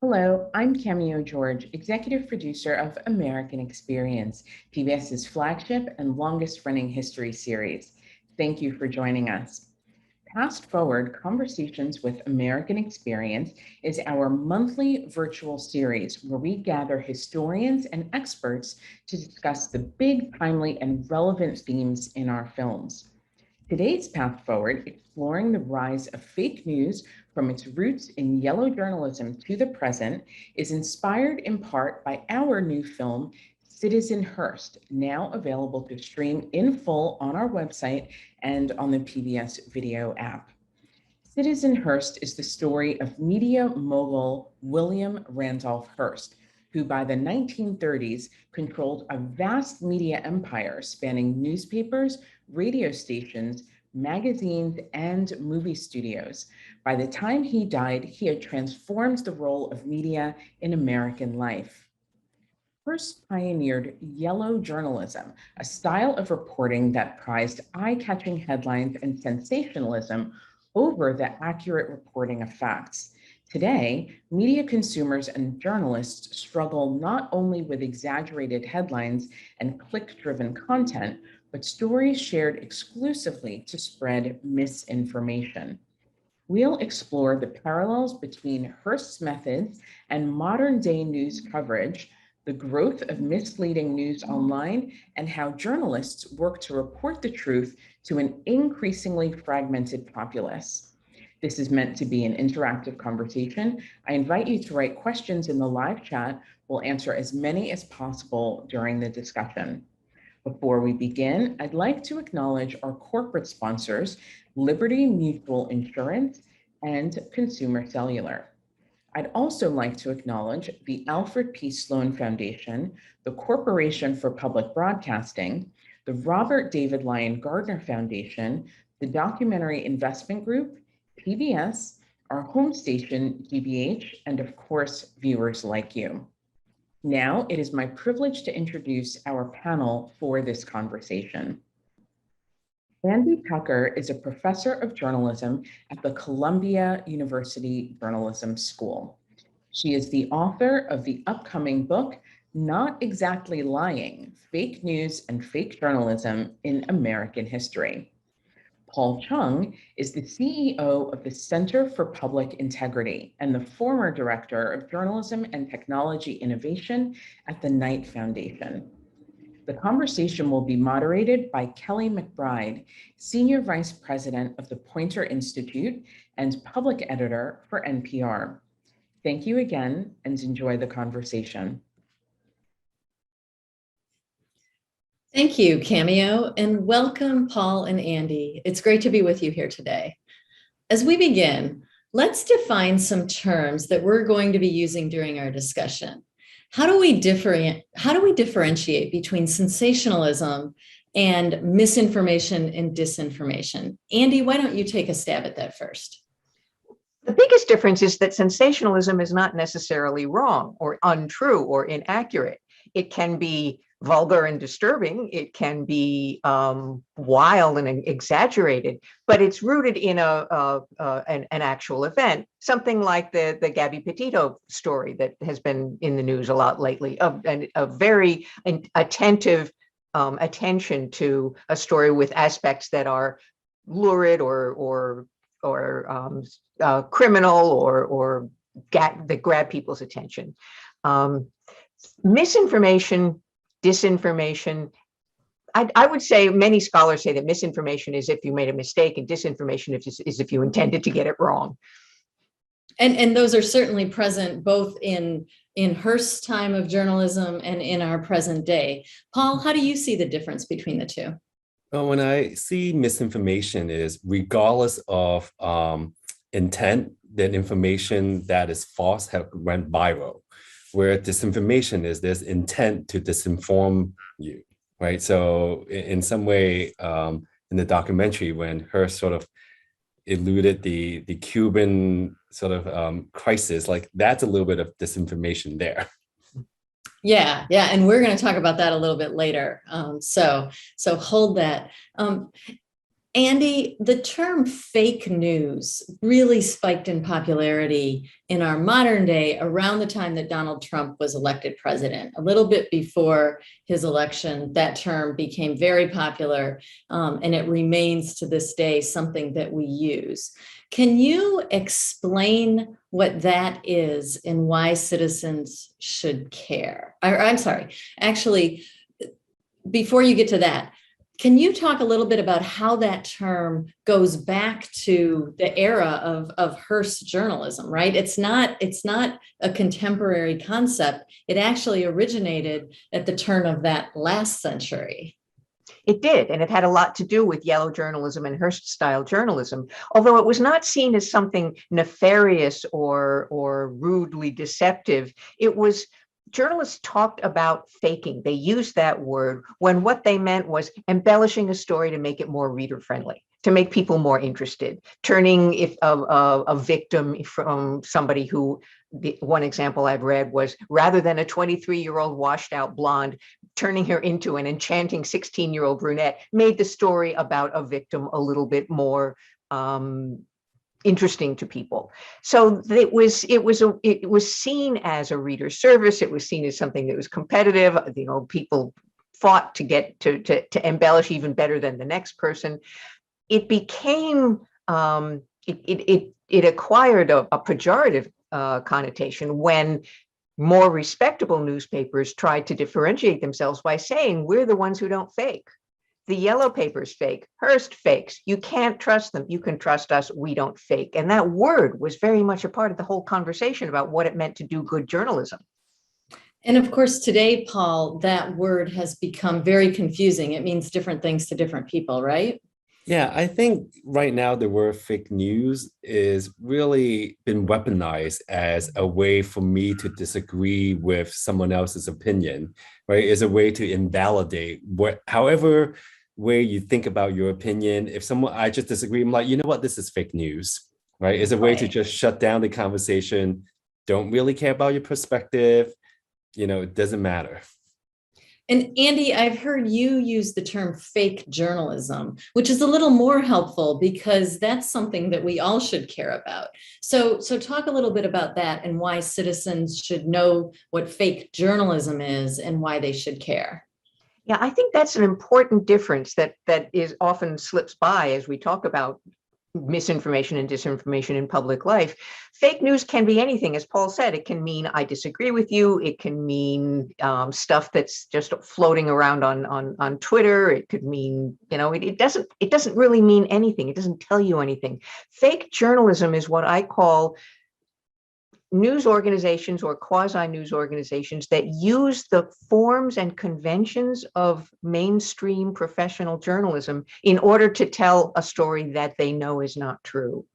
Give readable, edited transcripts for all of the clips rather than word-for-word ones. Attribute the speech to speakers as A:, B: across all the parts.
A: Hello, I'm Cameo George, executive producer of American Experience, PBS's flagship and longest running history series. Thank you for joining us. Past Forward Conversations with American Experience is our monthly virtual series where we gather historians and experts to discuss the big, timely, and relevant themes in our films. Today's Path Forward, exploring the rise of fake news from its roots in yellow journalism to the present, is inspired in part by our new film, Citizenhurst, now available to stream in full on our website and on the PBS video app. Citizenhurst is the story of media mogul William Randolph Hearst, who by the 1930s controlled a vast media empire spanning newspapers, radio stations, magazines, and movie studios. By the time he died, he had transformed the role of media in American life. Hearst pioneered yellow journalism, a style of reporting that prized eye-catching headlines and sensationalism over the accurate reporting of facts. Today, media consumers and journalists struggle not only with exaggerated headlines and click-driven content, but stories shared exclusively to spread misinformation. We'll explore the parallels between Hearst's methods and modern-day news coverage, the growth of misleading news online, and how journalists work to report the truth to an increasingly fragmented populace. This is meant to be an interactive conversation. I invite you to write questions in the live chat. We'll answer as many as possible during the discussion. Before we begin, I'd like to acknowledge our corporate sponsors, Liberty Mutual Insurance and Consumer Cellular. I'd also like to acknowledge the Alfred P. Sloan Foundation, the Corporation for Public Broadcasting, the Robert David Lyon Gardner Foundation, the Documentary Investment Group, PBS, our home station, GBH, and of course, viewers like you. Now, it is my privilege to introduce our panel for this conversation. Andy Tucker is a professor of journalism at the Columbia University Journalism School. She is the author of the upcoming book, Not Exactly Lying: Fake News and Fake Journalism in American History. Paul Chung is the CEO of the Center for Public Integrity and the former director of journalism and technology innovation at the Knight Foundation. The conversation will be moderated by Kelly McBride, Senior Vice President of the Poynter Institute and public editor for NPR. Thank you again and enjoy the conversation.
B: Thank you, Cameo, and welcome, Paul and Andy. It's great to be with you here today. As we begin, let's define some terms that we're going to be using during our discussion. How do we differentiate between sensationalism and misinformation and disinformation? Andy, why don't you take a stab at that first?
C: The biggest difference is that sensationalism is not necessarily wrong or untrue or inaccurate. It can be vulgar and disturbing. It can be wild and exaggerated, but it's rooted in an actual event. Something like the Gabby Petito story that has been in the news a lot lately, a very attentive attention to a story with aspects that are lurid or criminal or that grab people's attention. Misinformation, disinformation. I would say many scholars say that misinformation is if you made a mistake and disinformation is if you intended to get it wrong.
B: And those are certainly present both in Hearst's time of journalism and in our present day. Paul, how do you see the difference between the two?
D: Well, when I see misinformation is regardless of intent, that information that is false went viral. Where disinformation is there's intent to disinform you, right? So in some way, in the documentary, when Hearst sort of eluded the Cuban sort of crisis, like that's a little bit of disinformation there.
B: Yeah, and we're going to talk about that a little bit later. So hold that. Andy, the term fake news really spiked in popularity in our modern day around the time that Donald Trump was elected president. A little bit before his election, that term became very popular, and it remains to this day something that we use. Can you explain what that is and why citizens should care? I'm sorry, actually, before you get to that, can you talk a little bit about how that term goes back to the era of Hearst journalism, right? It's not a contemporary concept. It actually originated at the turn of that last century.
C: It did, and it had a lot to do with yellow journalism and Hearst-style journalism, although it was not seen as something nefarious or rudely deceptive. It was journalists talked about faking. They used that word when what they meant was embellishing a story to make it more reader-friendly, to make people more interested, turning a victim from somebody who, one example I've read was, rather than a 23-year-old washed out blonde, turning her into an enchanting 16-year-old brunette, made the story about a victim a little bit more interesting to people. So it was seen as a reader service. It was seen as something that was competitive. People fought to get to embellish even better than the next person. It became it acquired a pejorative connotation when more respectable newspapers tried to differentiate themselves by saying, we're the ones who don't fake. The yellow paper's fake, Hearst fakes. You can't trust them. You can trust us. We don't fake. And that word was very much a part of the whole conversation about what it meant to do good journalism.
B: And of course, today, Paul, that word has become very confusing. It means different things to different people, right?
D: Yeah, I think right now the word fake news is really been weaponized as a way for me to disagree with someone else's opinion, right? It's a way to invalidate however way you think about your opinion. If I just disagree, I'm like, you know what, this is fake news, right? It's a way to just shut down the conversation. Don't really care about your perspective. It doesn't matter.
B: And Andy, I've heard you use the term fake journalism, which is a little more helpful because that's something that we all should care about. So talk a little bit about that and why citizens should know what fake journalism is and why they should care.
C: Yeah, I think that's an important difference that is often slips by as we talk about misinformation and disinformation in public life. Fake news can be anything. As Paul said, it can mean I disagree with you. It can mean stuff that's just floating around on Twitter. It could mean, it doesn't really mean anything. It doesn't tell you anything. Fake journalism is what I call news organizations or quasi-news organizations that use the forms and conventions of mainstream professional journalism in order to tell a story that they know is not true.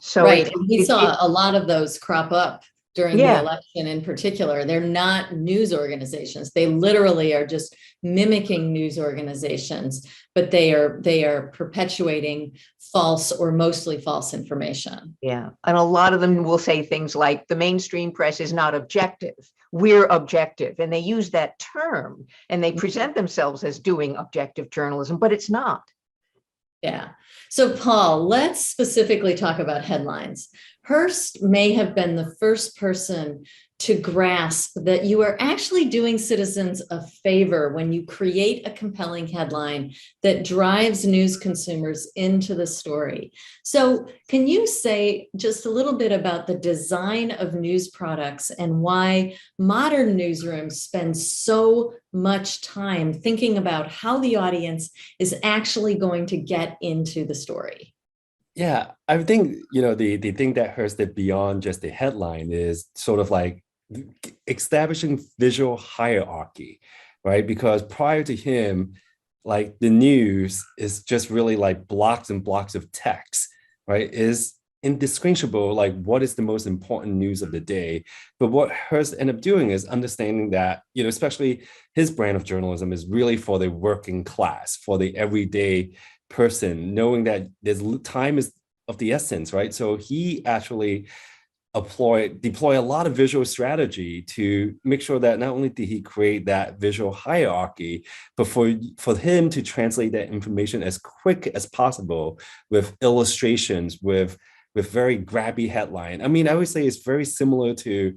C: So
B: right. We saw a lot of those crop up during the election in particular. They're not news organizations. They literally are just mimicking news organizations, but they are perpetuating false or mostly false information.
C: Yeah. And a lot of them will say things like the mainstream press is not objective. We're objective. And they use that term and they present themselves as doing objective journalism, but it's not.
B: Yeah. So Paul, let's specifically talk about headlines. Hearst may have been the first person to grasp that you are actually doing citizens a favor when you create a compelling headline that drives news consumers into the story. So can you say just a little bit about the design of news products and why modern newsrooms spend so much time thinking about how the audience is actually going to get into the story?
D: Yeah, I think, the thing that Hearst did beyond just the headline is sort of like establishing visual hierarchy, right? Because prior to him, like the news is just really like blocks and blocks of text, right? Is indistinguishable, like what is the most important news of the day. But what Hearst ended up doing is understanding that, especially his brand of journalism is really for the working class, for the everyday person, knowing that time is of the essence, right? So he actually deploy a lot of visual strategy to make sure that not only did he create that visual hierarchy, but for him to translate that information as quick as possible with illustrations, with very grabby headline. I mean, I would say it's very similar to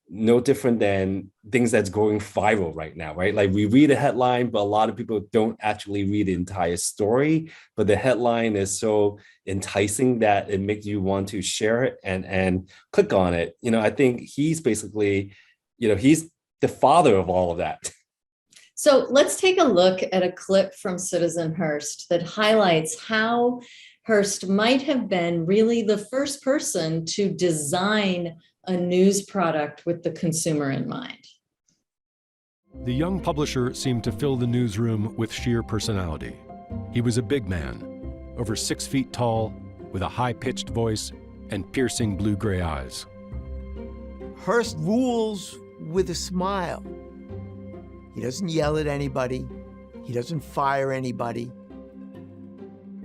D: no different than things that's going viral right now, right? Like we read a headline, but a lot of people don't actually read the entire story, but the headline is so enticing that it makes you want to share it and click on it. I think he's basically, he's the father of all of that.
B: So let's take a look at a clip from Citizenhurst that highlights how Hearst might have been really the first person to design a news product with the consumer in mind.
E: The young publisher seemed to fill the newsroom with sheer personality. He was a big man, over 6 feet tall, with a high-pitched voice and piercing blue-gray eyes.
F: Hearst rules with a smile. He doesn't yell at anybody. He doesn't fire anybody.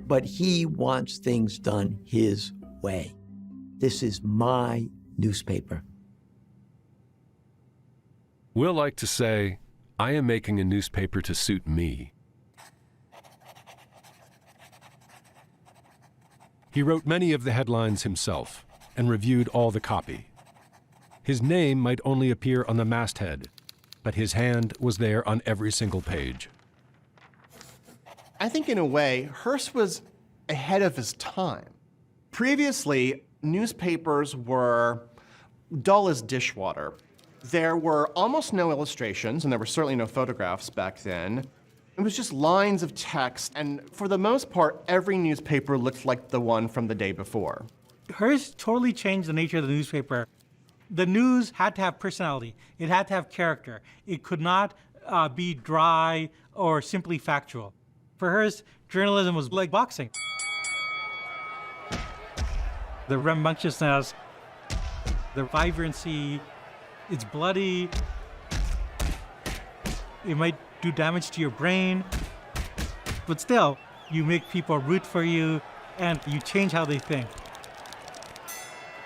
F: But he wants things done his way. This is my newspaper.
E: Will liked to say, I am making a newspaper to suit me. He wrote many of the headlines himself and reviewed all the copy. His name might only appear on the masthead, but his hand was there on every single page.
G: I think in a way, Hearst was ahead of his time. Previously, newspapers were dull as dishwater. There were almost no illustrations, and there were certainly no photographs back then. It was just lines of text, and for the most part, every newspaper looked like the one from the day before.
H: Hearst totally changed the nature of the newspaper. The news had to have personality. It had to have character. It could not be dry or simply factual. For Hearst, journalism was like boxing. The rambunctiousness, the vibrancy, it's bloody. It might do damage to your brain, but still, you make people root for you and you change how they think.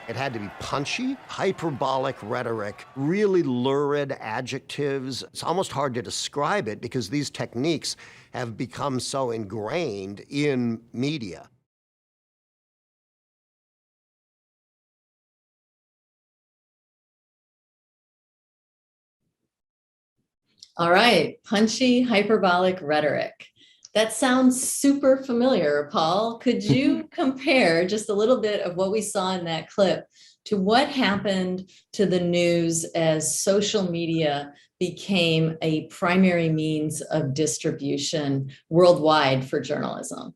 I: It had to be punchy, hyperbolic rhetoric, really lurid adjectives. It's almost hard to describe it because these techniques have become so ingrained in media.
B: All right, punchy, hyperbolic rhetoric. That sounds super familiar, Paul. Could you compare just a little bit of what we saw in that clip to what happened to the news as social media became a primary means of distribution worldwide for journalism?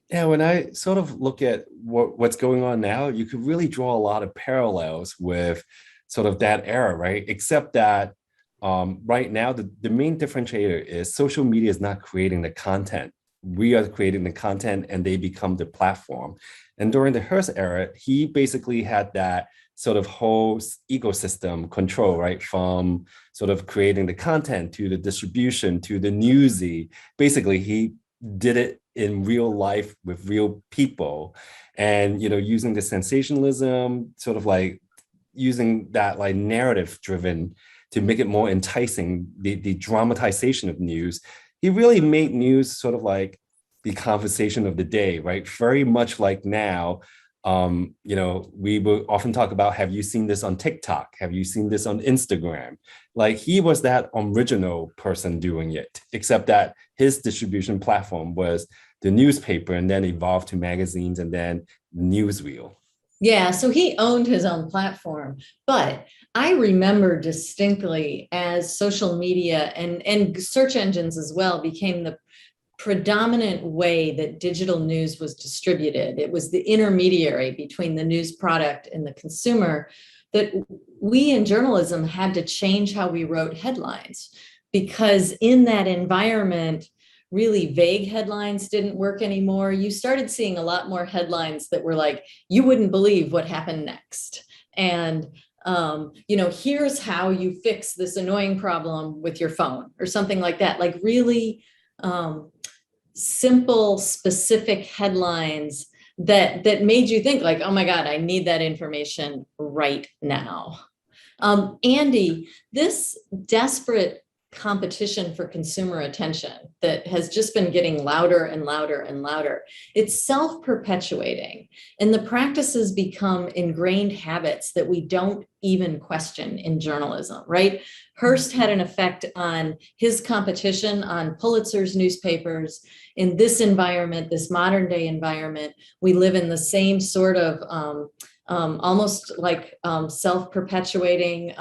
D: Yeah, when I sort of look at what's going on now, you could really draw a lot of parallels with sort of that era, right? Except that right now, the main differentiator is social media is not creating the content. We are creating the content and they become the platform. And during the Hearst era, he basically had that sort of whole ecosystem control, right? From sort of creating the content to the distribution to the newsy. Basically, he did it in real life with real people and, using the sensationalism, sort of like using that like narrative driven to make it more enticing, the dramatization of news. He really made news sort of like the conversation of the day, right? Very much like now, we will often talk about, have you seen this on TikTok? Have you seen this on Instagram? Like he was that original person doing it, except that his distribution platform was the newspaper and then evolved to magazines and then newsreel.
B: Yeah, so he owned his own platform, but I remember distinctly as social media and search engines as well became the predominant way that digital news was distributed. It was the intermediary between the news product and the consumer, that we in journalism had to change how we wrote headlines, because in that environment, really vague headlines didn't work anymore. You started seeing a lot more headlines that were like, you wouldn't believe what happened next. And, here's how you fix this annoying problem with your phone or something like that. Like really simple, specific headlines that made you think like, oh my God, I need that information right now. Andy, this desperate competition for consumer attention that has just been getting louder and louder and louder, it's self-perpetuating, and the practices become ingrained habits that we don't even question in journalism, right? Hearst had an effect on his competition on Pulitzer's newspapers. In this environment, this modern day environment, we live in the same sort of almost like self-perpetuating,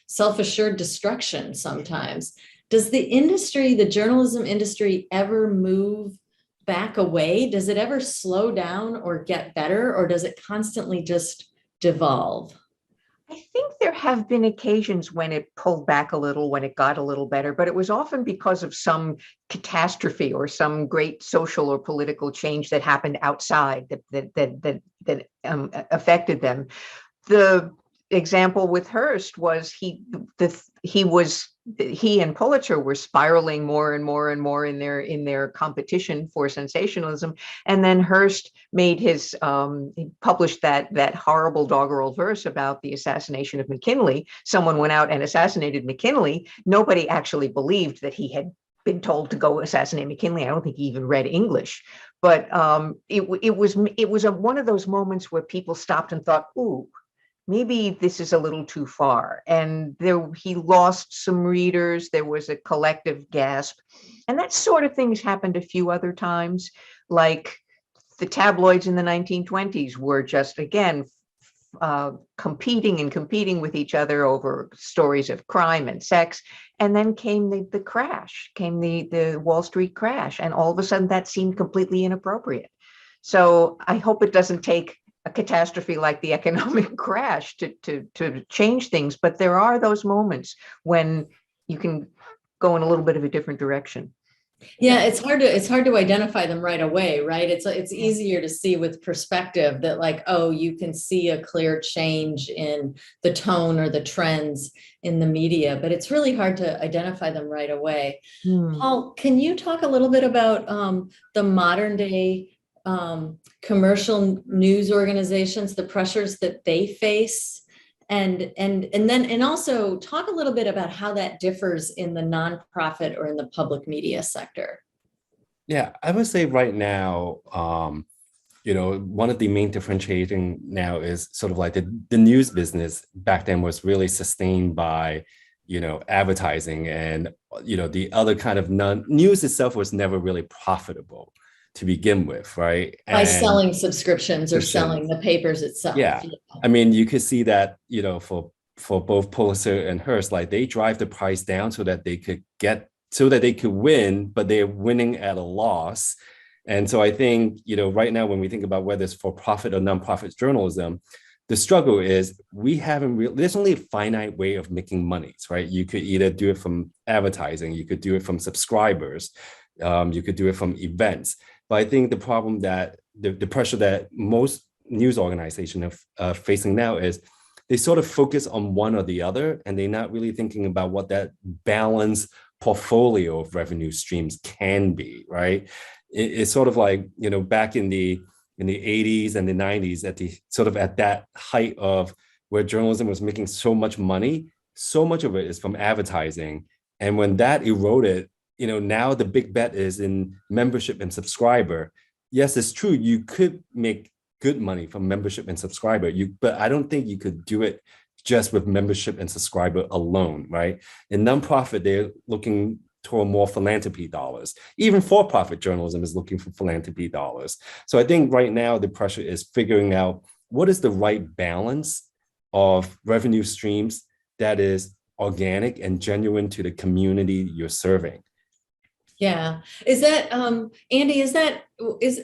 B: self-assured destruction sometimes. Does the industry, the journalism industry, ever move back away? Does it ever slow down or get better, or does it constantly just devolve?
C: I think there have been occasions when it pulled back a little, when it got a little better, but it was often because of some catastrophe or some great social or political change that happened outside that affected them. The example with Hearst was he and Pulitzer were spiraling more and more and more in their competition for sensationalism, and then Hearst made his he published that horrible doggerel verse about the assassination of McKinley. Someone went out and assassinated McKinley. Nobody actually believed that he had been told to go assassinate McKinley. I don't think he even read English, but it was one of those moments where people stopped and thought, "Ooh, maybe this is a little too far." And he lost some readers. There was a collective gasp. And that sort of thing's happened a few other times. Like the tabloids in the 1920s were just, again, competing with each other over stories of crime and sex. And then came the crash, came the Wall Street crash. And all of a sudden that seemed completely inappropriate. So I hope it doesn't take a catastrophe like the economic crash to change things, but there are those moments when you can go in a little bit of a different direction.
B: Yeah, it's hard to identify them right away, right? It's easier to see with perspective that like, oh, you can see a clear change in the tone or the trends in the media, but it's really hard to identify them right away. Paul, can you talk a little bit about the modern day commercial news organizations, the pressures that they face, and also talk a little bit about how that differs in the nonprofit or in the public media sector?
D: Yeah, I would say right now, one of the main differentiating now is sort of like the news business back then was really sustained by, advertising, and, the other kind of news itself was never really profitable to begin with, right?
B: By selling subscriptions or selling the papers itself.
D: Yeah. I mean, you could see that, for both Pulitzer and Hearst, like they drive the price down so that they could win, but they're winning at a loss. And so I think, right now, when we think about whether it's for profit or nonprofit journalism, the struggle is there's only a finite way of making monies, right? You could either do it from advertising, you could do it from subscribers, you could do it from events. But I think the problem that the pressure that most news organizations are facing now is they sort of focus on one or the other, and they're not really thinking about what that balanced portfolio of revenue streams can be, right? It's sort of like, back in the 80s and the 90s, at that height of where journalism was making so much money, so much of it is from advertising. And when that eroded, now the big bet is in membership and subscriber. Yes, it's true. You could make good money from membership and subscriber, but I don't think you could do it just with membership and subscriber alone, right? In nonprofit, they're looking toward more philanthropy dollars. Even for-profit journalism is looking for philanthropy dollars. So I think right now the pressure is figuring out what is the right balance of revenue streams that is organic and genuine to the community you're serving.
B: Yeah. Is that, Andy,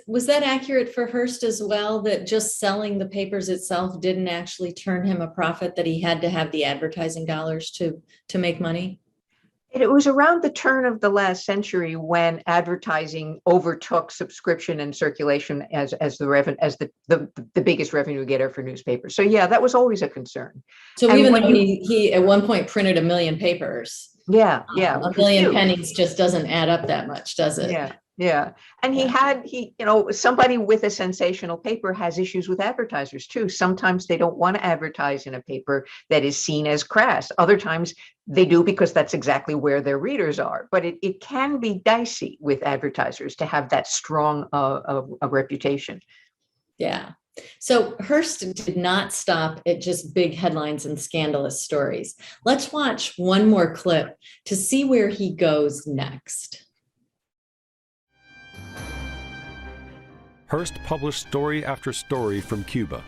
B: was that accurate for Hearst as well, that just selling the papers itself didn't actually turn him a profit, that he had to have the advertising dollars to make money?
C: It was around the turn of the last century when advertising overtook subscription and circulation as the biggest revenue getter for newspapers. So yeah, that was always a concern.
B: So and even though he at one point printed 1 million papers.
C: Yeah.
B: A million pennies just doesn't add up that much, does it?
C: Yeah. Yeah. And somebody with a sensational paper has issues with advertisers too. Sometimes they don't want to advertise in a paper that is seen as crass. Other times they do because that's exactly where their readers are. But it can be dicey with advertisers to have that strong a reputation.
B: Yeah. So Hearst did not stop at just big headlines and scandalous stories. Let's watch one more clip to see where he goes next.
E: Hearst published story after story from Cuba,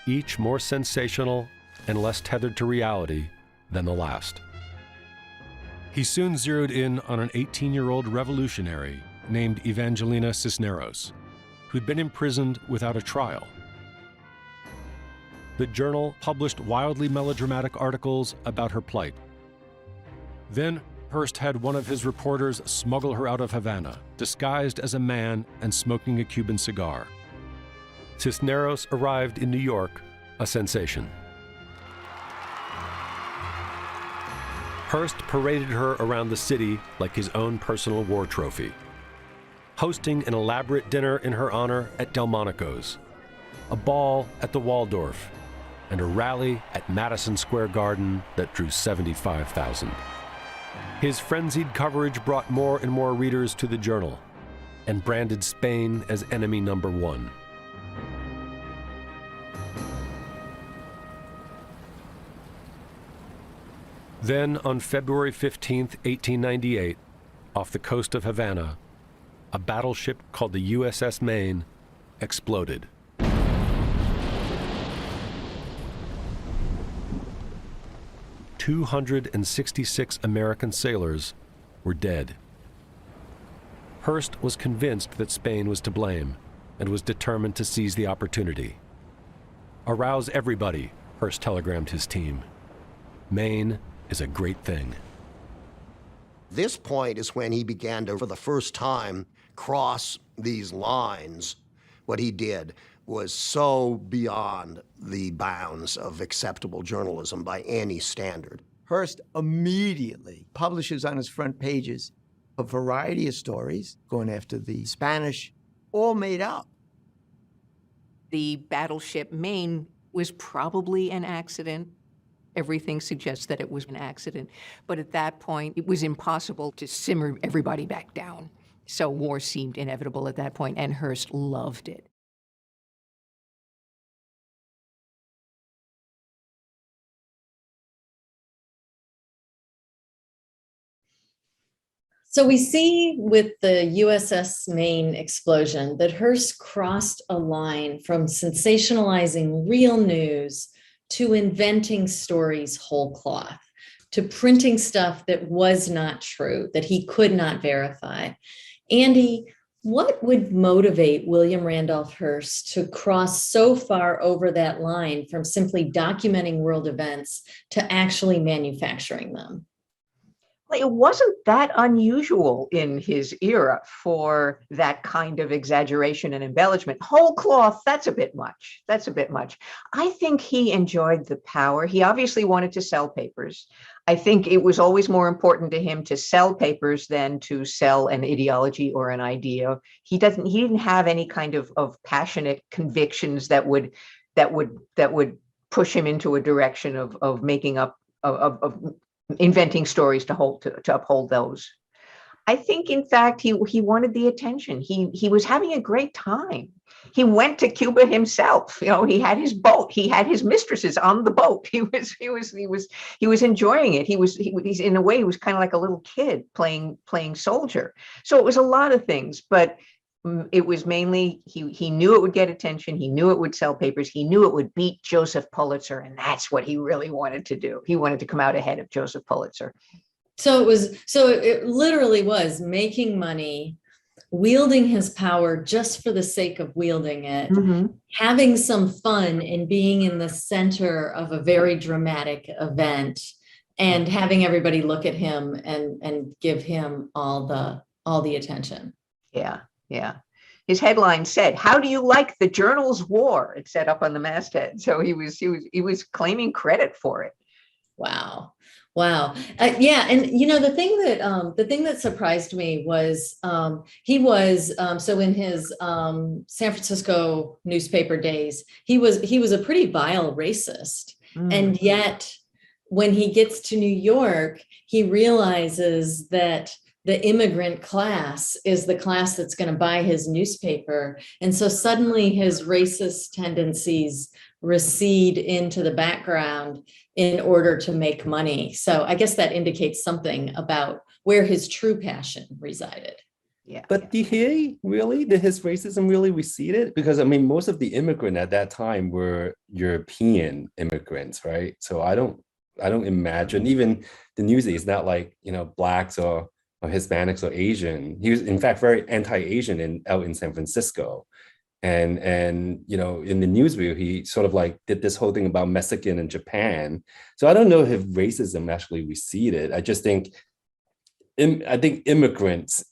E: each more sensational and less tethered to reality than the last. He soon zeroed in on an 18-year-old revolutionary named Evangelina Cisneros, who'd been imprisoned without a trial. The Journal published wildly melodramatic articles about her plight. Then Hearst had one of his reporters smuggle her out of Havana, disguised as a man and smoking a Cuban cigar. Cisneros arrived in New York, a sensation. Hearst paraded her around the city like his own personal war trophy, hosting an elaborate dinner in her honor at Delmonico's, a ball at the Waldorf, and a rally at Madison Square Garden that drew 75,000. His frenzied coverage brought more and more readers to the Journal and branded Spain as enemy number one. Then, on February 15, 1898, off the coast of Havana, a battleship called the USS Maine exploded. "266 American sailors were dead. Hearst was convinced that Spain was to blame and was determined to seize the opportunity. "Arouse everybody," Hearst telegrammed his team. "Maine is a great thing."
I: This point is when he began to, for the first time, cross these lines. What he did was so beyond the bounds of acceptable journalism by any standard.
F: Hearst immediately publishes on his front pages a variety of stories going after the Spanish, all made up.
J: The battleship Maine was probably an accident. Everything suggests that it was an accident. But at that point, it was impossible to simmer everybody back down. So war seemed inevitable at that point, and Hearst loved it.
B: So we see with the USS Maine explosion that Hearst crossed a line from sensationalizing real news to inventing stories whole cloth, to printing stuff that was not true, that he could not verify. Andy, what would motivate William Randolph Hearst to cross so far over that line from simply documenting world events to actually manufacturing them?
C: It wasn't that unusual in his era for that kind of exaggeration and embellishment. Whole cloth, that's a bit much. That's a bit much. I think he enjoyed the power. He obviously wanted to sell papers. I think it was always more important to him to sell papers than to sell an ideology or an idea. He didn't have any kind of passionate convictions that would push him into a direction of making up of inventing stories to uphold those. I think, in fact, he wanted the attention. He was having a great time. He went to Cuba himself. He had his boat. He had his mistresses on the boat. He was enjoying it. He's in a way, he was kind of like a little kid playing soldier. So it was a lot of things, but it was mainly he knew it would get attention. He knew it would sell papers. He knew it would beat Joseph Pulitzer, and that's what he really wanted to do. He wanted to come out ahead of Joseph Pulitzer.
B: So it literally was making money, wielding his power just for the sake of wielding it, having some fun and being in the center of a very dramatic event, and having everybody look at him and give him all the attention.
C: Yeah. His headline said, "How do you like the Journal's war?" It said up on the masthead. So he was claiming credit for it.
B: Wow. Wow. Yeah. And the thing that surprised me was he was so in his San Francisco newspaper days, he was a pretty vile racist. And yet when he gets to New York, he realizes that the immigrant class is the class that's going to buy his newspaper. And so suddenly his racist tendencies recede into the background in order to make money. So I guess that indicates something about where his true passion resided.
C: Yeah.
D: But did his racism really receded? Because I mean, most of the immigrants at that time were European immigrants, right? So I don't imagine, even the news is not like, blacks or Hispanics or Asian. He was in fact very anti-Asian out in San Francisco. And in the newsreel, he sort of like did this whole thing about Mexican and Japan. So I don't know if racism actually receded. I just think, immigrants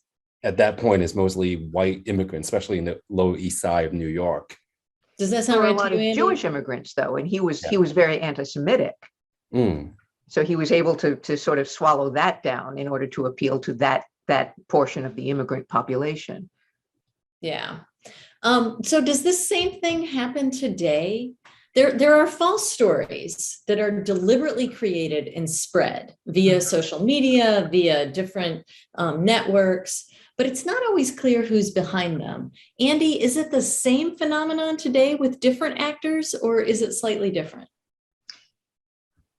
D: at that point is mostly white immigrants, especially in the Lower East Side of New York.
B: Does that
C: There
B: sound
C: were
B: right
C: a lot
B: to you,
C: of
B: Andy?
C: Jewish immigrants, though, and he was very anti-Semitic. So he was able to sort of swallow that down in order to appeal to that portion of the immigrant population.
B: Yeah. So does this same thing happen today? There are false stories that are deliberately created and spread via social media, via different networks, but it's not always clear who's behind them. Andy, is it the same phenomenon today with different actors, or is it slightly different?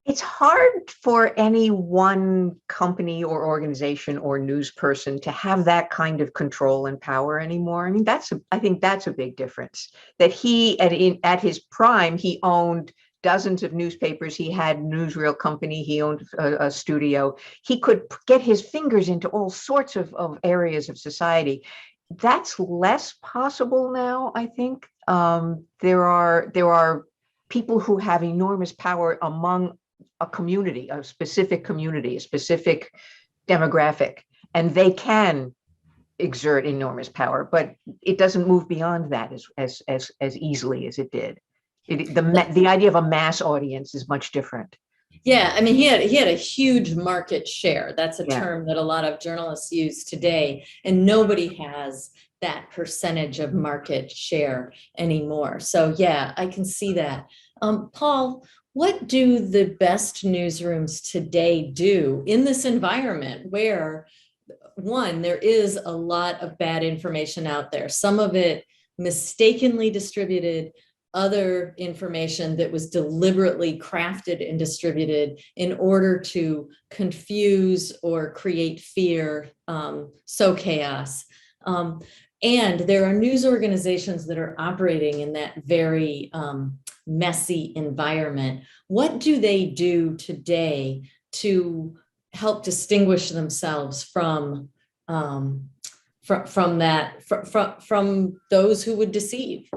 C: It's hard for any one company or organization or news person to have that kind of control and power anymore. I mean, I think that's a big difference. That he, at his prime, he owned dozens of newspapers. He had a newsreel company. He owned a studio. He could get his fingers into all sorts of areas of society. That's less possible now, I think. There are people who have enormous power among a community, a specific demographic, and they can exert enormous power, but it doesn't move beyond that as easily as it did. The idea of a mass audience is much different.
B: Yeah, I mean, he had a huge market share. That's a term that a lot of journalists use today, and nobody has that percentage of market share anymore. So yeah, I can see that. Paul, what do the best newsrooms today do in this environment where, one, there is a lot of bad information out there, some of it mistakenly distributed, other information that was deliberately crafted and distributed in order to confuse or create fear, sow chaos. And there are news organizations that are operating in that very messy environment. What do they do today to help distinguish themselves from those who would deceive?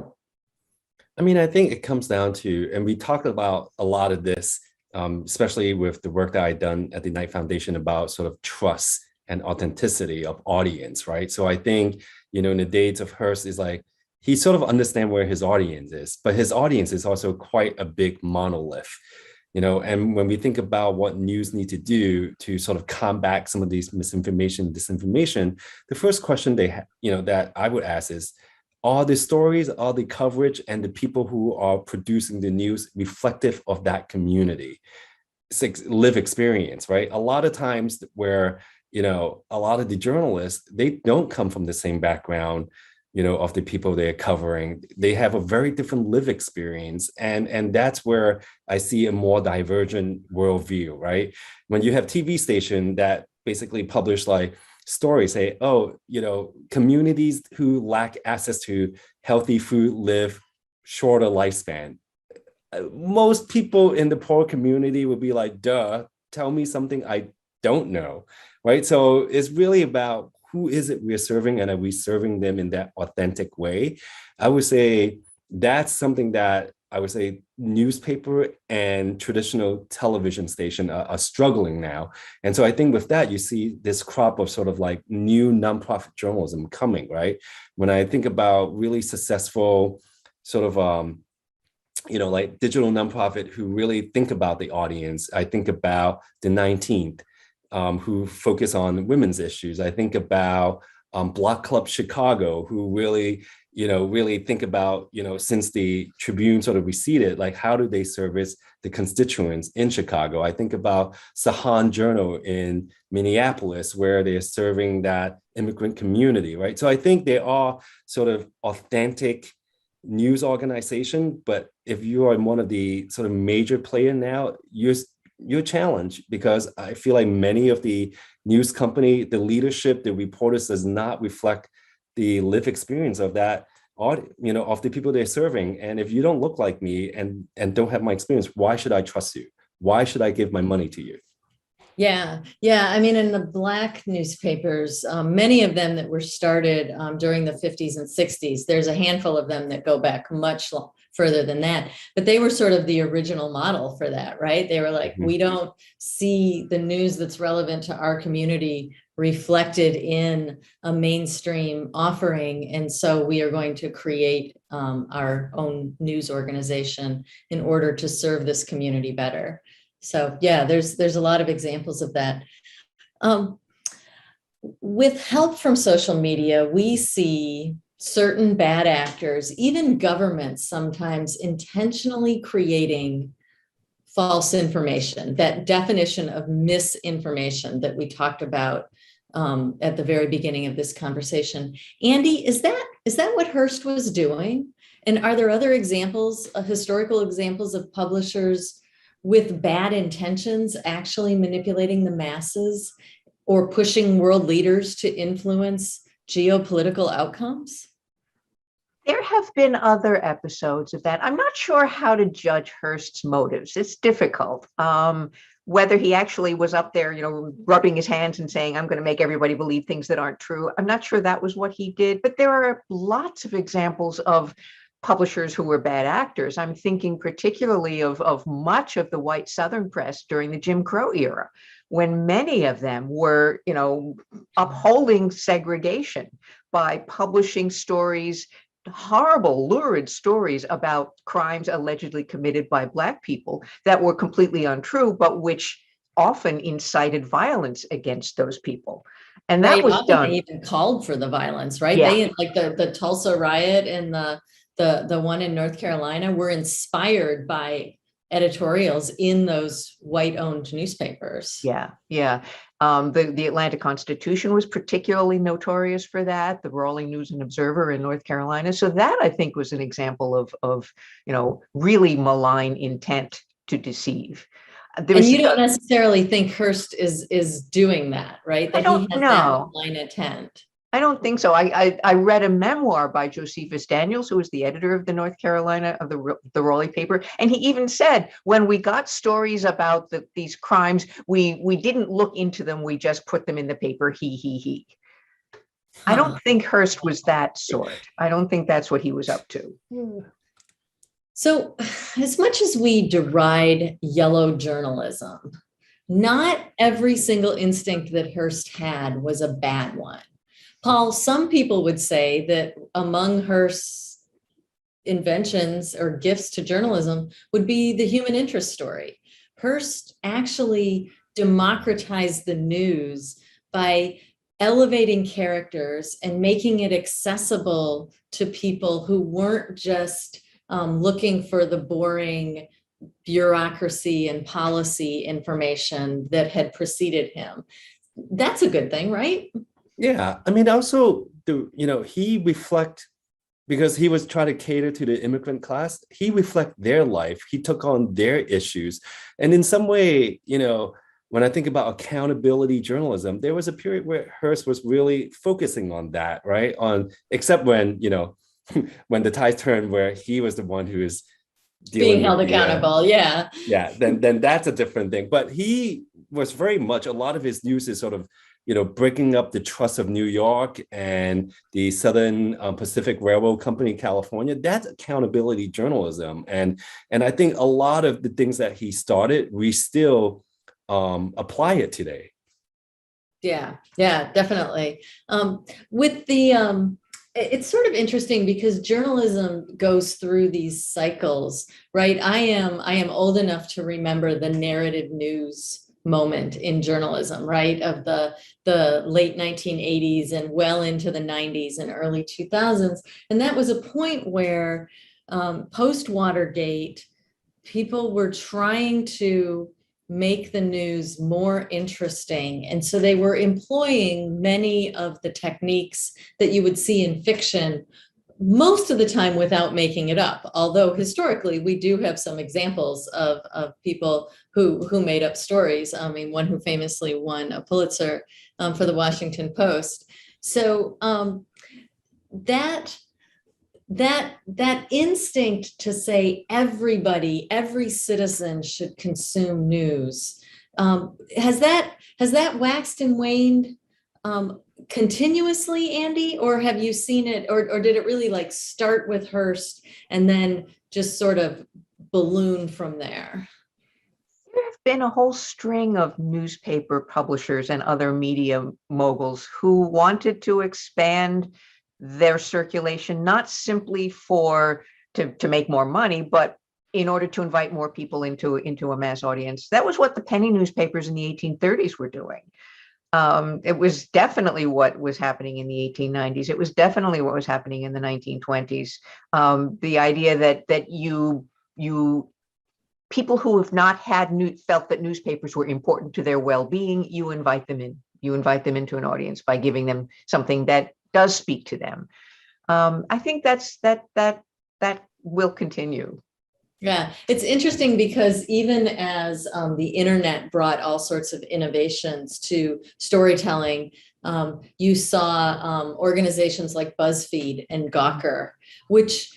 D: I mean, I think it comes down to, and we talked about a lot of this, especially with the work that I've done at the Knight Foundation about sort of trust and authenticity of audience, right? So I think, in the days of Hearst is like, he sort of understands where his audience is, but his audience is also quite a big monolith, and when we think about what news need to do to sort of combat some of these misinformation, disinformation, the first question that I would ask is, are the stories, are the coverage, and the people who are producing the news reflective of that community? It's live experience, right? A lot of times where, a lot of the journalists, they don't come from the same background, of the people they're covering. They have a very different live experience. And that's where I see a more divergent worldview, right? When you have TV station that basically publish like stories, say, communities who lack access to healthy food live shorter lifespan. Most people in the poor community would be like, duh, tell me something I don't know, right? So it's really about who is it we're serving, and are we serving them in that authentic way? I would say that's something that I would say newspaper and traditional television station are struggling now. And so I think with that, you see this crop of sort of like new nonprofit journalism coming, right? When I think about really successful sort of like digital nonprofit who really think about the audience. I think about the 19th, who focus on women's issues. I think about Block Club Chicago, who really, really think about, since the Tribune sort of receded, like how do they service the constituents in Chicago? I think about Sahan Journal in Minneapolis, where they're serving that immigrant community, right? So I think they are sort of authentic news organization, but if you are one of the sort of major player now, you're challenged, because I feel like many of the news company, the leadership, the reporters does not reflect the lived experience of that, of the people they're serving. And if you don't look like me and don't have my experience, why should I trust you? Why should I give my money to you?
B: Yeah. I mean, in the Black newspapers, many of them that were started during the 50s and 60s, there's a handful of them that go back much further than that, but they were sort of the original model for that, right? They were like, we don't see the news that's relevant to our community reflected in a mainstream offering. And so we are going to create our own news organization in order to serve this community better. So yeah, there's a lot of examples of that. With help from social media, we see certain bad actors, even governments sometimes intentionally creating false information, that definition of misinformation that we talked about at the very beginning of this conversation. Andy, is that what Hearst was doing? And are there other examples, historical examples of publishers with bad intentions actually manipulating the masses or pushing world leaders to influence geopolitical outcomes?
C: There have been other episodes of that. I'm not sure how to judge Hearst's motives. It's difficult. Whether he actually was up there, rubbing his hands and saying, I'm going to make everybody believe things that aren't true. I'm not sure that was what he did, but there are lots of examples of publishers who were bad actors. I'm thinking particularly of much of the white Southern press during the Jim Crow era, when many of them were, upholding segregation by publishing stories, horrible, lurid stories about crimes allegedly committed by Black people that were completely untrue, but which often incited violence against those people. And that was done.
B: They even called for the violence, right?
C: Yeah.
B: They, like the Tulsa riot and the one in North Carolina, were inspired by editorials in those white-owned newspapers.
C: Yeah. The Atlanta Constitution was particularly notorious for that. The Rolling News and Observer in North Carolina. So that, I think, was an example of really malign intent to deceive.
B: And you don't necessarily think Hearst is doing that, right? That
C: I don't
B: he has
C: know.
B: that malign intent.
C: I don't think so. I read a memoir by Josephus Daniels, who was the editor of the North Carolina of the Raleigh paper, and he even said, when we got stories about these crimes, we didn't look into them. We just put them in the paper. He. I don't think Hearst was that sort. I don't think that's what he was up to.
B: So, as much as we deride yellow journalism, not every single instinct that Hearst had was a bad one. Paul, some people would say that among Hearst's inventions or gifts to journalism would be the human interest story. Hearst actually democratized the news by elevating characters and making it accessible to people who weren't just looking for the boring bureaucracy and policy information that had preceded him. That's a good thing, right?
D: Yeah, I mean, also, he reflect, because he was trying to cater to the immigrant class, he reflect their life, he took on their issues. And in some way, when I think about accountability journalism, there was a period where Hearst was really focusing on that, right? Except when, when the tides turned, where he was the one who is
B: being held accountable, yeah.
D: Yeah, then that's a different thing. But he was very much, a lot of his news is sort of, breaking up the trust of New York and the Southern Pacific Railroad Company in California. That's accountability journalism. And I think a lot of the things that he started, we still apply it today.
B: Yeah, definitely. With the It's sort of interesting because journalism goes through these cycles, right? I am old enough to remember the narrative news moment in journalism, right? Of the late 1980s and well into the 90s and early 2000s. And that was a point where post-Watergate, people were trying to make the news more interesting. And so they were employing many of the techniques that you would see in fiction, most of the time without making it up. Although historically, we do have some examples of people who made up stories. I mean, one who famously won a Pulitzer for the Washington Post. So that instinct to say everybody, every citizen should consume news, has that waxed and waned continuously, Andy, or have you seen it, or did it really like start with Hearst and then just sort of balloon from there?
C: There have been a whole string of newspaper publishers and other media moguls who wanted to expand their circulation, not simply to make more money, but in order to invite more people into a mass audience. That was what the penny newspapers in the 1830s were doing. It was definitely what was happening in the 1890s. It was definitely what was happening in the 1920s. The idea that you people who have not felt that newspapers were important to their well-being, you invite them in. You invite them into an audience by giving them something that does speak to them. I think that will continue.
B: Yeah, it's interesting because even as the internet brought all sorts of innovations to storytelling, you saw organizations like BuzzFeed and Gawker, which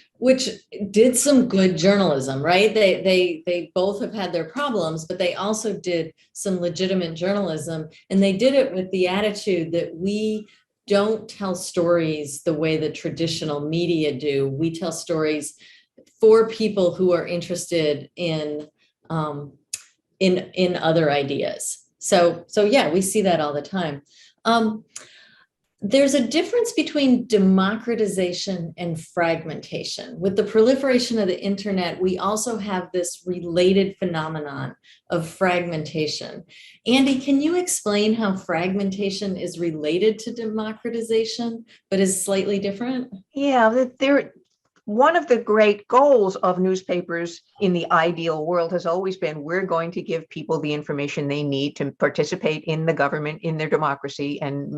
B: did some good journalism, right? They both have had their problems, but they also did some legitimate journalism, and they did it with the attitude that we don't tell stories the way the traditional media do. We tell stories for people who are interested in other ideas. So yeah, we see that all the time. There's a difference between democratization and fragmentation. With the proliferation of the internet, we also have this related phenomenon of fragmentation. Andy, can you explain how fragmentation is related to democratization, but is slightly different?
C: Yeah, one of the great goals of newspapers in the ideal world has always been, we're going to give people the information they need to participate in the government, in their democracy, and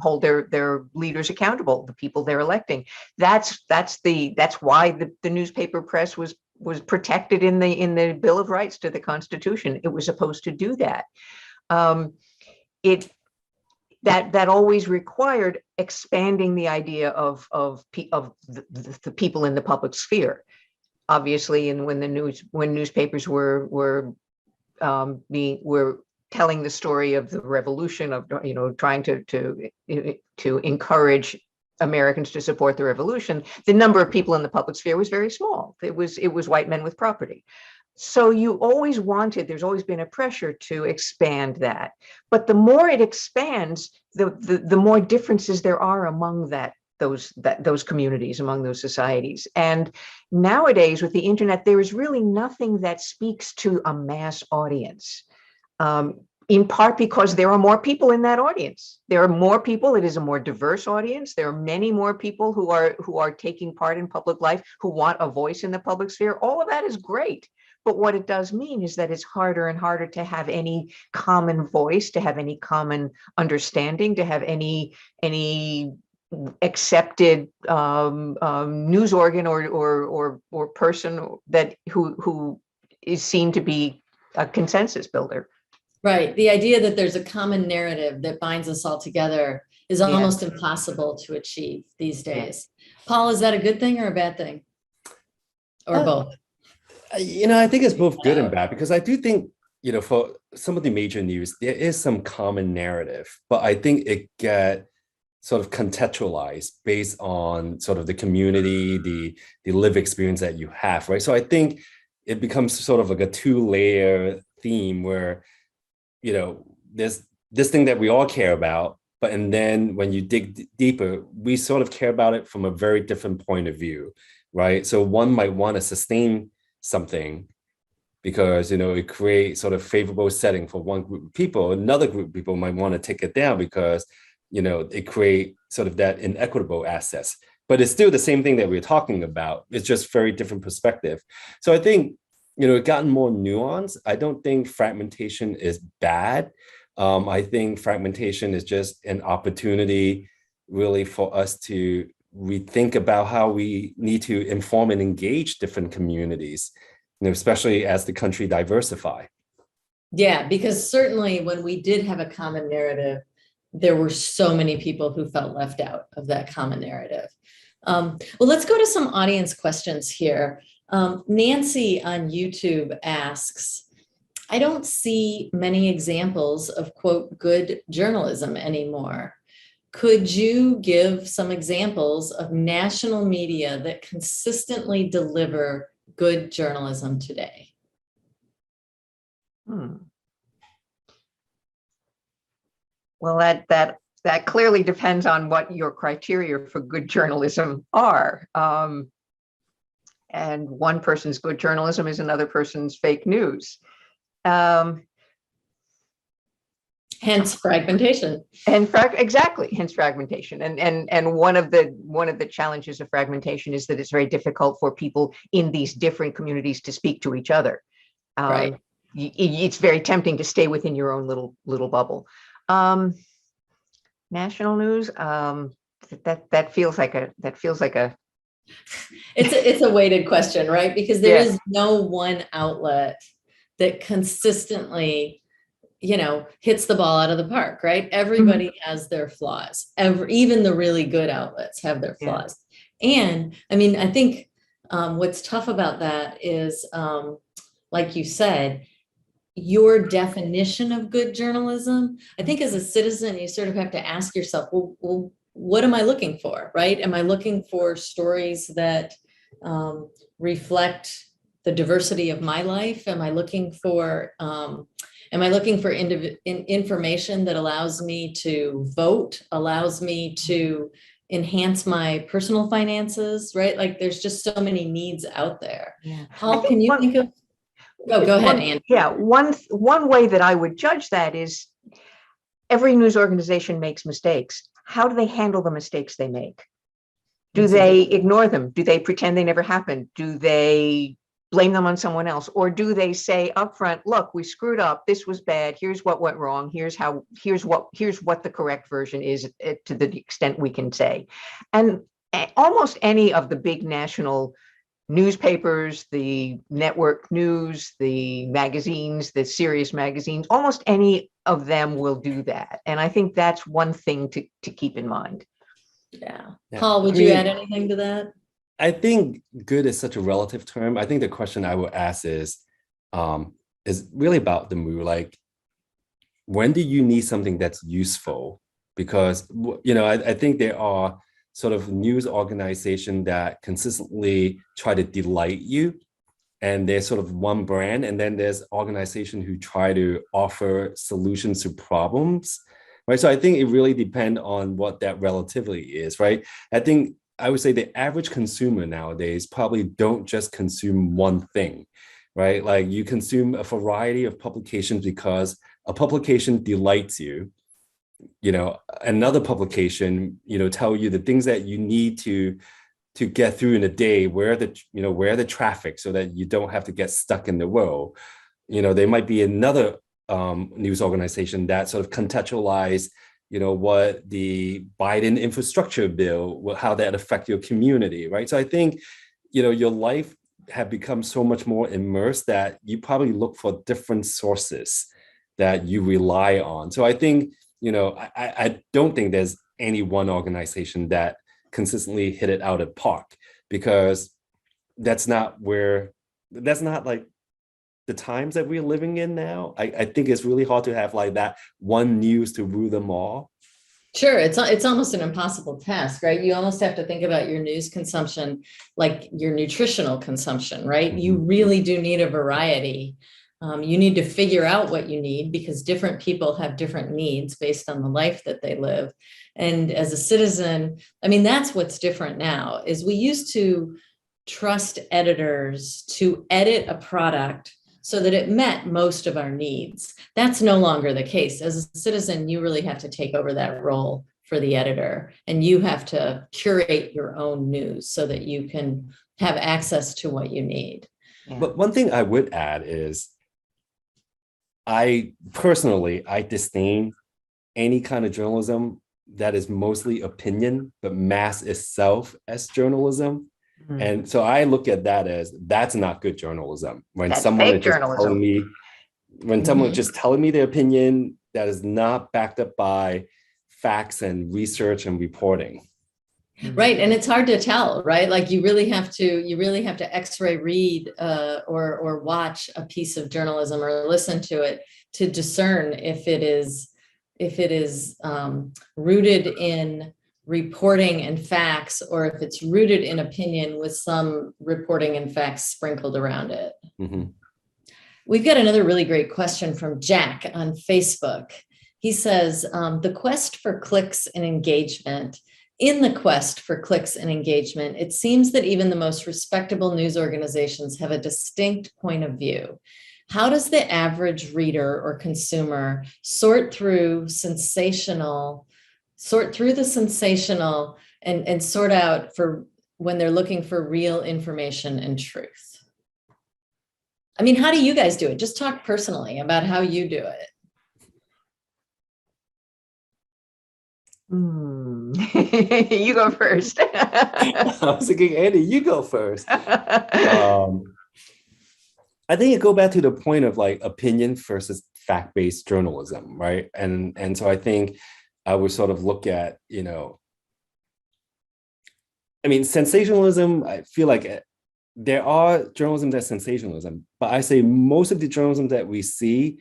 C: hold their leaders accountable, the people they're electing. That's why the newspaper press was protected in the Bill of Rights to the Constitution. It was supposed to do that. That always required expanding the idea of the people in the public sphere. Obviously, and when newspapers were telling the story of the revolution, of trying to encourage Americans to support the revolution, the number of people in the public sphere was very small. It was white men with property. So there's always been a pressure to expand that. But the more it expands, the more differences there are among those communities, among those societies. And nowadays with the internet, there is really nothing that speaks to a mass audience. In part because there are more people in that audience. There are more people. It is a more diverse audience. There are many more people who are taking part in public life, who want a voice in the public sphere. All of that is great. But what it does mean is that it's harder and harder to have any common voice, to have any common understanding, to have any accepted news organ or person who is seen to be a consensus builder.
B: Right. The idea that there's a common narrative that binds us all together is almost impossible to achieve these days. Paul, is that a good thing or a bad thing? Or both?
D: I think it's both good and bad, because I do think, for some of the major news, there is some common narrative, but I think it get sort of contextualized based on sort of the community, the lived experience that you have, right? So I think it becomes sort of like a two-layer theme where, there's this thing that we all care about, and then when you dig deeper, we sort of care about it from a very different point of view, right? So one might want to sustain something because, it creates sort of favorable setting for one group of people. Another group of people might want to take it down because, it creates sort of that inequitable access. But it's still the same thing that we're talking about. It's just very different perspective. So I think, it's gotten more nuanced. I don't think fragmentation is bad. I think fragmentation is just an opportunity really for us to rethink about how we need to inform and engage different communities, especially as the country diversify.
B: Yeah, because certainly when we did have a common narrative, there were so many people who felt left out of that common narrative. Well, let's go to some audience questions here. Nancy on YouTube asks, I don't see many examples of, quote, good journalism anymore. Could you give some examples of national media that consistently deliver good journalism today?
C: Well, that clearly depends on what your criteria for good journalism are. And one person's good journalism is another person's fake news.
B: Hence fragmentation.
C: Exactly, hence fragmentation. And one of the challenges of fragmentation is that it's very difficult for people in these different communities to speak to each other.
B: Right.
C: It's very tempting to stay within your own little bubble. National news, that feels like a
B: It's a weighted question, right? Because there is no one outlet that consistently, hits the ball out of the park, right? Everybody has their flaws. Even the really good outlets have their flaws. And I mean, I think what's tough about that is, like you said, your definition of good journalism. I think as a citizen, you sort of have to ask yourself, well, what am I looking for, right? Am I looking for stories that reflect the diversity of my life? Am I looking for information that allows me to vote, allows me to enhance my personal finances, right? Like there's just so many needs out there. Paul, can you think of? Oh, go ahead, Anne.
C: Yeah, one way that I would judge that is every news organization makes mistakes. How do they handle the mistakes they make? Do they ignore them? Do they pretend they never happened? Do they blame them on someone else? Or do they say upfront, look, we screwed up, this was bad, here's what went wrong, here's what the correct version is to the extent we can say. And almost any of the big national newspapers, the network news, the magazines, the serious magazines, almost any of them will do that. And I think that's one thing to keep in mind.
B: Yeah. Paul, would you add anything to that?
D: I think good is such a relative term. I think the question I would ask is really about the mood. Like, when do you need something that's useful? Because, I think there are sort of news organizations that consistently try to delight you. And there's sort of one brand. And then there's organizations who try to offer solutions to problems, right? So I think it really depends on what that relativity is, right? I think I would say the average consumer nowadays probably don't just consume one thing, right? Like you consume a variety of publications because a publication delights you. Another publication, tell you the things that you need to get through in a day, where the traffic so that you don't have to get stuck in the row. There might be another news organization that sort of contextualize, what the Biden infrastructure bill, how that affect your community, right? So I think, your life have become so much more immersed that you probably look for different sources that you rely on. So I think, I don't think there's any one organization that consistently hit it out of park, because that's not like the times that we're living in now. I think it's really hard to have like that one news to rule them all.
B: Sure, it's almost an impossible task, right? You almost have to think about your news consumption like your nutritional consumption, right? You really do need a variety. You need to figure out what you need because different people have different needs based on the life that they live. And as a citizen, I mean, that's what's different now is we used to trust editors to edit a product so that it met most of our needs. That's no longer the case. As a citizen, you really have to take over that role for the editor, and you have to curate your own news so that you can have access to what you need.
C: Yeah.
D: But one thing I would add is I disdain any kind of journalism that is mostly opinion, but mass itself as journalism.
C: Mhm.
D: And so I look at that as that's not good journalism. When
C: That's
D: someone
C: fake
D: is just
C: journalism.
D: telling me, when someone is just telling me their opinion that is not backed up by facts and research and reporting.
B: Right, and it's hard to tell, right? Like you really have to X-ray read or watch a piece of journalism or listen to it to discern if it is rooted in reporting and facts, or if it's rooted in opinion with some reporting and facts sprinkled around it.
D: Mm-hmm.
B: We've got another really great question from Jack on Facebook. He says, the quest for clicks and engagement. In the quest for clicks and engagement, it seems that even the most respectable news organizations have a distinct point of view. How does the average reader or consumer sort through the sensational and sort out for when they're looking for real information and truth? I mean, how do you guys do it? Just talk personally about how you do it.
C: You go first.
D: I was thinking, Andy, you go first. I think it go back to the point of like opinion versus fact-based journalism, right? And so I think I would sort of look at, I mean, sensationalism, I feel like there are journalism that's sensationalism, but I say most of the journalism that we see,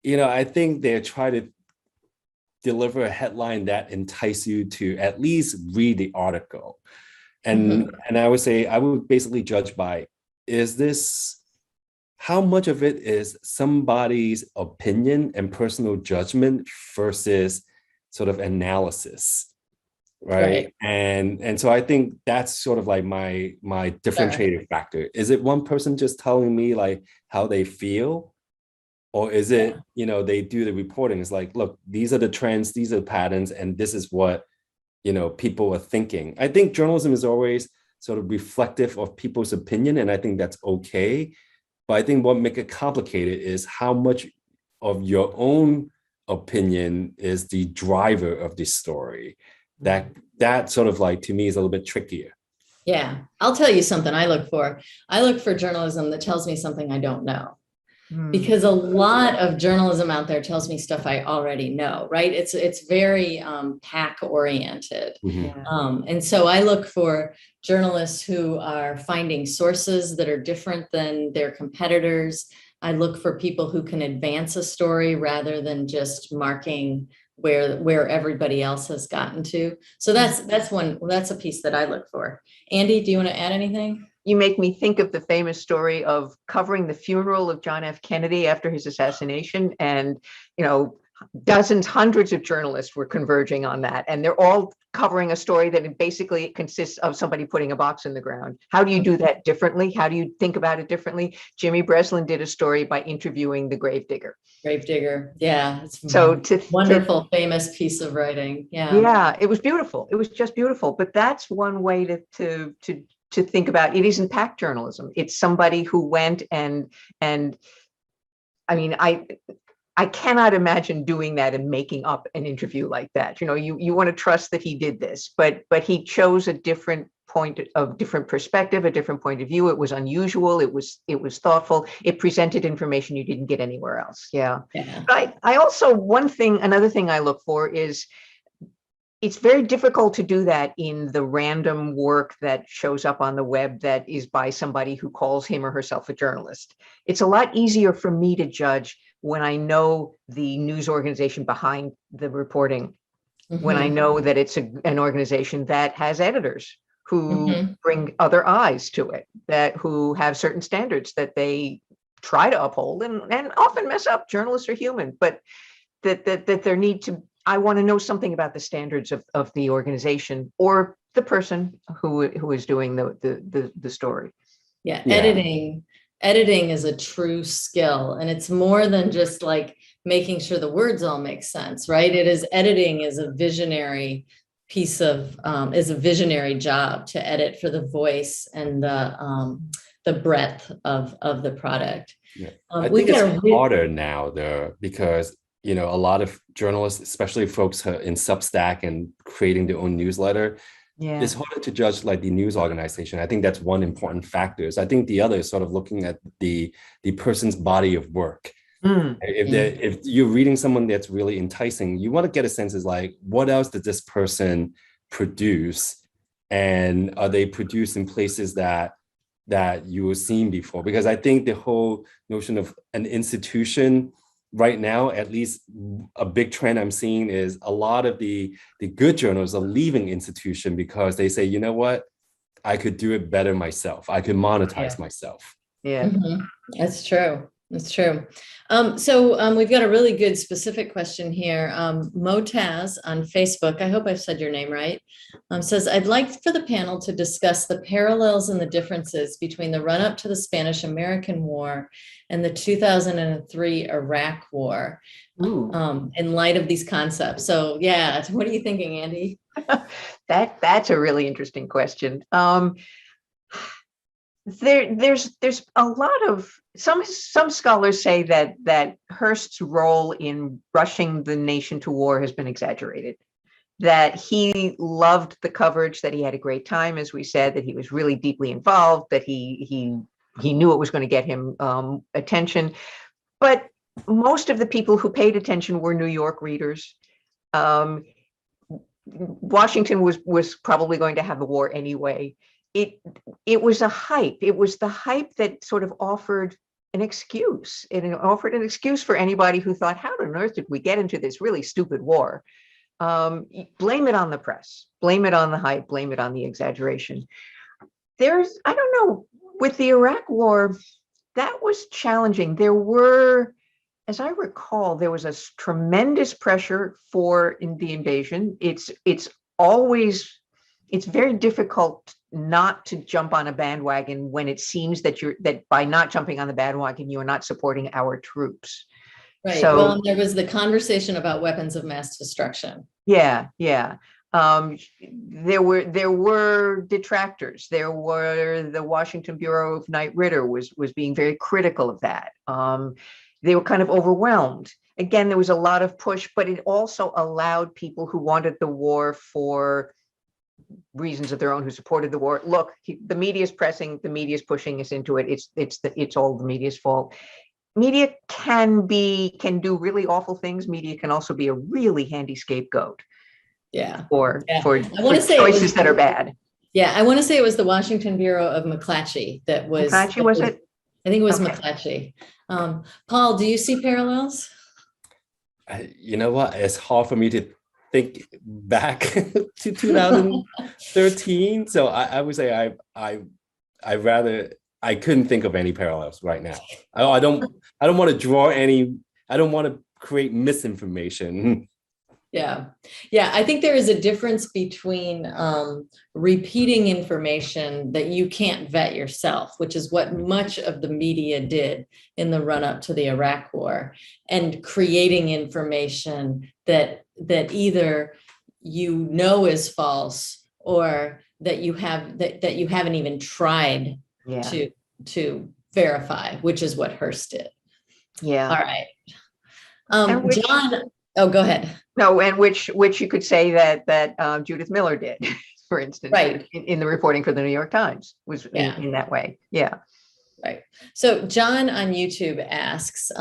D: I think they're trying to deliver a headline that entice you to at least read the article. And I would say, I would basically judge by, how much of it is somebody's opinion and personal judgment versus sort of analysis, right? And so I think that's sort of like my differentiating factor. Is it one person just telling me like how they feel? Or is it, they do the reporting? It's like, look, these are the trends, these are the patterns, and this is what, people are thinking. I think journalism is always sort of reflective of people's opinion, and I think that's okay. But I think what makes it complicated is how much of your own opinion is the driver of this story. That sort of like, to me, is a little bit trickier.
B: Yeah, I'll tell you something I look for. I look for journalism that tells me something I don't know. Because a lot of journalism out there tells me stuff I already know, right? It's very pack oriented. And so I look for journalists who are finding sources that are different than their competitors. I look for people who can advance a story rather than just marking where everybody else has gotten to. So that's a piece that I look for. Andy, do you want to add anything?
C: You make me think of the famous story of covering the funeral of John F. Kennedy after his assassination. And, dozens, hundreds of journalists were converging on that. And they're all covering a story that basically consists of somebody putting a box in the ground. How do you do that differently? How do you think about it differently? Jimmy Breslin did a story by interviewing the gravedigger.
B: Yeah. It's
C: so
B: wonderful, famous piece of writing. Yeah.
C: Yeah, it was beautiful. It was just beautiful. But that's one way to think about it. Isn't pack journalism. It's somebody who went and I mean, I cannot imagine doing that and making up an interview like that. You want to trust that he did this, but he chose a different perspective, a different point of view. It was unusual. It was thoughtful. It presented information you didn't get anywhere else. Yeah. But I also, another thing I look for is, it's very difficult to do that in the random work that shows up on the web that is by somebody who calls him or herself a journalist. It's a lot easier for me to judge when I know the news organization behind the reporting, when I know that it's an organization that has editors who bring other eyes to it, who have certain standards that they try to uphold and often mess up. Journalists are human, but that there need to, I want to know something about the standards of the organization or the person who is doing the story.
B: Yeah, editing is a true skill, and it's more than just like making sure the words all make sense, right? Editing is a visionary piece of is a visionary job to edit for the voice and the breadth of the product.
D: Yeah. I think it's harder now though, because a lot of journalists, especially folks in Substack and creating their own newsletter, it's harder to judge like the news organization. I think that's one important factor. So I think the other is sort of looking at the person's body of work. If you're reading someone that's really enticing, you want to get a sense is like, what else did this person produce? And are they produced in places that you were seen before? Because I think the whole notion of an institution right now, at least a big trend I'm seeing is a lot of the good journals are leaving institution because they say, you know what, I could do it better myself. I could monetize myself.
C: Yeah,
B: That's true. That's true. So we've got a really good specific question here. Motaz on Facebook, I hope I've said your name right, says, I'd like for the panel to discuss the parallels and the differences between the run-up to the Spanish-American War and the 2003 Iraq War in light of these concepts. So yeah, what are you thinking, Andy?
C: That's a really interesting question. There's a lot of some scholars say that Hearst's role in rushing the nation to war has been exaggerated, that he loved the coverage, that he had a great time, as we said, that he was really deeply involved, that he knew it was going to get him attention. But most of the people who paid attention were New York readers. Washington was probably going to have the war anyway. It was a hype. It was the hype that sort of offered an excuse. It offered an excuse for anybody who thought, how on earth did we get into this really stupid war? Blame it on the press, blame it on the hype, blame it on the exaggeration. I don't know, with the Iraq war, that was challenging. There were, as I recall, there was a tremendous pressure in the invasion. It's very difficult not to jump on a bandwagon when it seems that by not jumping on the bandwagon, you are not supporting our troops.
B: Right. So, well, there was the conversation about weapons of mass destruction.
C: Yeah. There were detractors. There were the Washington Bureau of Knight Ridder was being very critical of that. They were kind of overwhelmed. Again, there was a lot of push, but it also allowed people who wanted the war for reasons of their own, who supported the war. Look, the media is pressing, the media is pushing us into it. It's all the media's fault. Media can do really awful things. Media can also be a really handy scapegoat. For choices that are bad.
B: Yeah, I want to say it was the Washington Bureau of McClatchy that was.
C: McClatchy, was it?
B: I think it was McClatchy. Paul, do you see parallels?
D: You know what? It's hard for me to think back to 2013. So I would say I couldn't think of any parallels right now. I don't want to draw any. I don't want to create misinformation.
B: Yeah. I think there is a difference between repeating information that you can't vet yourself, which is what much of the media did in the run-up to the Iraq War, and creating information that either is false or that you haven't even tried to verify, which is what Hearst did.
C: Yeah.
B: All right. John. Oh, go ahead.
C: No, and which you could say that Judith Miller did, for instance,
B: right,
C: in the reporting for the New York Times was in that way. Yeah.
B: Right. So John on YouTube asks,